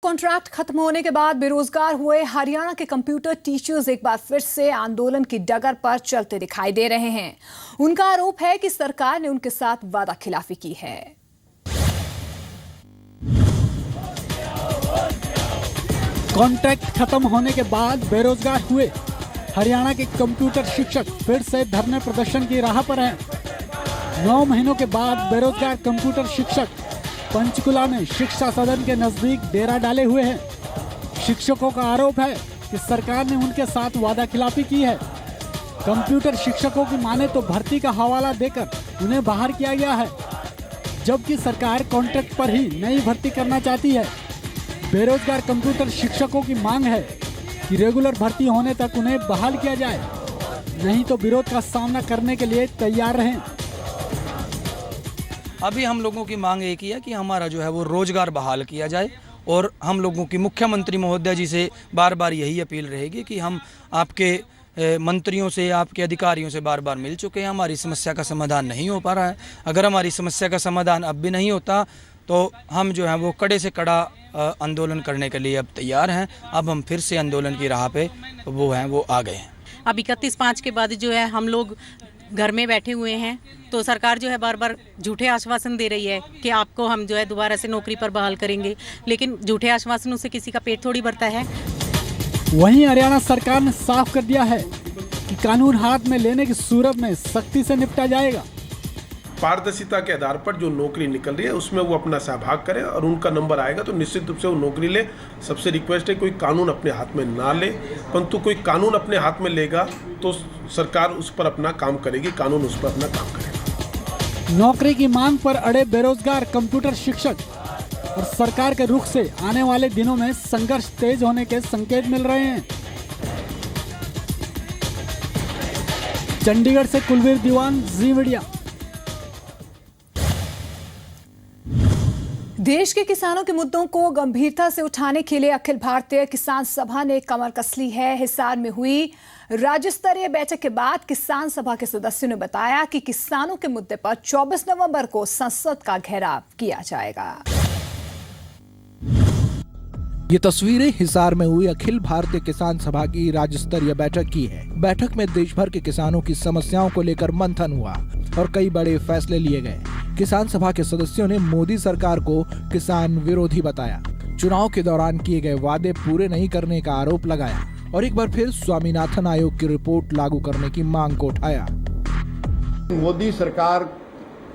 Contract खत्म होने के बाद बेरोजगार हुए हरियाणा के कंप्यूटर टीचर्स एक बार फिर से आंदोलन की डगर पर चलते दिखाई दे रहे हैं। उनका आरोप है कि सरकार ने उनके साथ वादा खिलाफी की है। कॉन्ट्रैक्ट खत्म होने के बाद बेरोजगार हुए हरियाणा के कंप्यूटर शिक्षक फिर से धरने प्रदर्शन की राह पर हैं। 9 महीनों के बाद बेरोजगार कंप्यूटर शिक्षक पंचकुला में शिक्षा सदन के नजदीक डेरा डाले हुए हैं। शिक्षकों का आरोप है कि सरकार ने उनके साथ वादा खिलाफी की है। कंप्यूटर शिक्षकों की माने तो भर्ती का हवाला देकर उन्हें बाहर किया गया है, जबकि सरकार कॉन्ट्रैक्ट पर ही नई भर्ती करना चाहती है। बेरोजगार कंप्यूटर शिक्षकों की मांग है कि रेगुलर भर्ती होने तक उन्हें बहाल किया जाए, नहीं तो विरोध का सामना करने के लिए तैयार रहें। अभी हम लोगों की मांग एक ही है कि हमारा जो है वो रोजगार बहाल किया जाए, और हम लोगों की मुख्यमंत्री महोदय जी से बार बार यही अपील रहेगी कि हम आपके मंत्रियों से, आपके अधिकारियों से बार बार मिल चुके हैं, हमारी समस्या का समाधान नहीं हो पा रहा है। अगर हमारी समस्या का समाधान अब भी नहीं होता तो हम जो है वो कड़े से कड़ा आंदोलन करने के लिए अब तैयार हैं। अब हम फिर से आंदोलन की राह पे वो आ गए हैं। अब 31/5 के बाद जो है हम लोग घर में बैठे हुए हैं, तो सरकार जो है बार बार झूठे आश्वासन दे रही है कि आपको हम जो है दोबारा से नौकरी पर बहाल करेंगे, लेकिन झूठे आश्वासनों से किसी का पेट थोड़ी भरता है। वहीं हरियाणा सरकार ने साफ कर दिया है कि कानून हाथ में लेने की सूरत में सख्ती से निपटा जाएगा। पारदर्शिता के आधार पर जो नौकरी निकल रही है उसमें वो अपना सहभाग करें और उनका नंबर आएगा तो निश्चित रूप से वो नौकरी ले। सबसे रिक्वेस्ट है कोई कानून अपने हाथ में ना ले, परंतु कोई कानून अपने हाथ में लेगा तो सरकार उस पर अपना काम करेगी, कानून उस पर अपना काम करेगा। नौकरी की मांग पर अड़े बेरोजगार कंप्यूटर शिक्षक और सरकार के रुख से आने वाले दिनों में संघर्ष तेज होने के संकेत मिल रहे हैं। चंडीगढ़ से कुलवीर दीवान, जी मीडिया। देश के किसानों के मुद्दों को गंभीरता से उठाने के लिए अखिल भारतीय किसान सभा ने कमर कस ली है। हिसार में हुई राज्य स्तरीय बैठक के बाद किसान सभा के सदस्यों ने बताया कि किसानों के मुद्दे पर 24 नवंबर को संसद का घेराव किया जाएगा। ये तस्वीरें हिसार में हुई अखिल भारतीय किसान सभा की राज्य स्तरीय बैठक की है। बैठक में देश भर के किसानों की समस्याओं को लेकर मंथन हुआ और कई बड़े फैसले लिए गए। किसान सभा के सदस्यों ने मोदी सरकार को किसान विरोधी बताया, चुनाव के दौरान किए गए वादे पूरे नहीं करने का आरोप लगाया और एक बार फिर स्वामीनाथन आयोग की रिपोर्ट लागू करने की मांग को उठाया। मोदी सरकार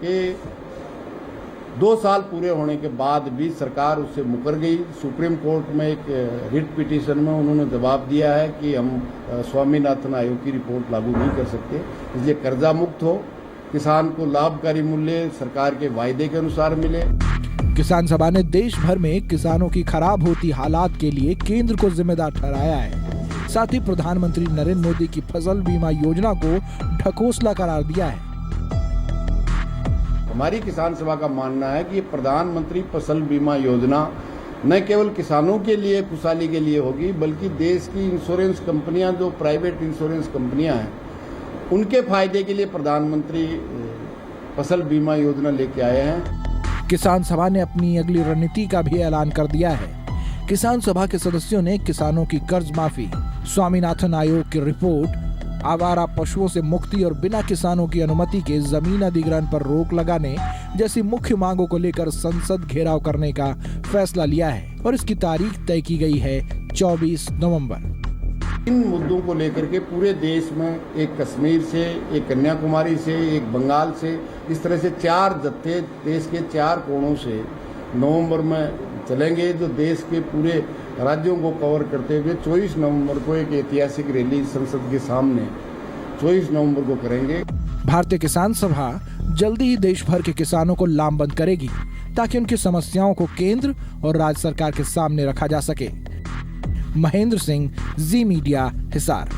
के 2 साल पूरे होने के बाद भी सरकार उससे मुकर गई। सुप्रीम कोर्ट में एक रिट पिटीशन में उन्होंने जवाब दिया है कि हम स्वामीनाथन आयोग की रिपोर्ट लागू नहीं कर सकते, इसलिए कर्जा मुक्त हो, किसान को लाभकारी मूल्य सरकार के वायदे के अनुसार मिले। किसान सभा ने देश भर में किसानों की खराब होती हालात के लिए केंद्र को जिम्मेदार ठहराया है। साथ ही प्रधानमंत्री नरेंद्र मोदी की फसल बीमा योजना को ढकोसला करार दिया है। हमारी किसान सभा का मानना है कि प्रधानमंत्री फसल बीमा योजना न केवल किसानों के लिए खुशहाली के लिए होगी, बल्कि देश की इंश्योरेंस कंपनियां, जो प्राइवेट इंश्योरेंस कंपनियां हैं, उनके फायदे के लिए प्रधानमंत्री फसल बीमा योजना लेके आए हैं। किसान सभा ने अपनी अगली रणनीति का भी ऐलान कर दिया है। किसान सभा के सदस्यों ने किसानों की कर्ज माफी, स्वामीनाथन आयोग की रिपोर्ट, आवारा पशुओं से मुक्ति और बिना किसानों की अनुमति के जमीन अधिग्रहण पर रोक लगाने जैसी मुख्य मांगों को लेकर संसद घेराव करने का फैसला लिया है और इसकी तारीख तय की गई है 24 नवंबर। इन मुद्दों को लेकर के पूरे देश में, एक कश्मीर से, एक कन्याकुमारी से, एक बंगाल से, इस तरह से 4 जत्थे देश के 4 कोणों से नवंबर में चलेंगे, जो देश के पूरे राज्यों को कवर करते हुए 24 नवंबर को एक ऐतिहासिक रैली संसद के सामने 24 नवंबर को करेंगे। भारतीय किसान सभा जल्दी ही देश भर के किसानों को लामबंद करेगी ताकि उनकी समस्याओं को केंद्र और राज्य सरकार के सामने रखा जा सके। महेंद्र सिंह, जी मीडिया, हिसार।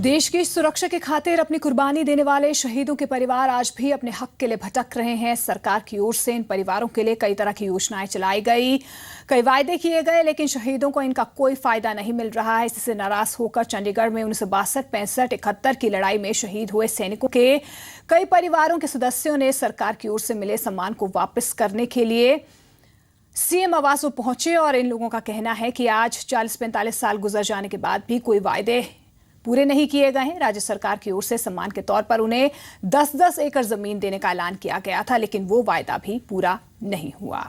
देश की सुरक्षा की खातिर अपनी कुर्बानी देने वाले शहीदों के परिवार आज भी अपने हक के लिए भटक रहे हैं। सरकार की ओर से इन परिवारों के लिए कई तरह की योजनाएं चलाई गई, कई वायदे किए गए, लेकिन शहीदों को इनका कोई फायदा नहीं मिल रहा है। इससे नाराज होकर चंडीगढ़ में 1962, 65, 71 की लड़ाई में शहीद हुए सैनिकों के कई परिवारों के सदस्यों ने सरकार की ओर से मिले सम्मान को वापस करने के लिए सीएम आवास पर पहुंचे और इन लोगों का कहना है कि आज 40-45 साल गुजर जाने के बाद भी कोई वायदे पूरे नहीं किए गए हैं। राज्य सरकार की ओर से सम्मान के तौर पर उन्हें 10-10 एकड़ जमीन देने का ऐलान किया गया था, लेकिन वो वायदा भी पूरा नहीं हुआ।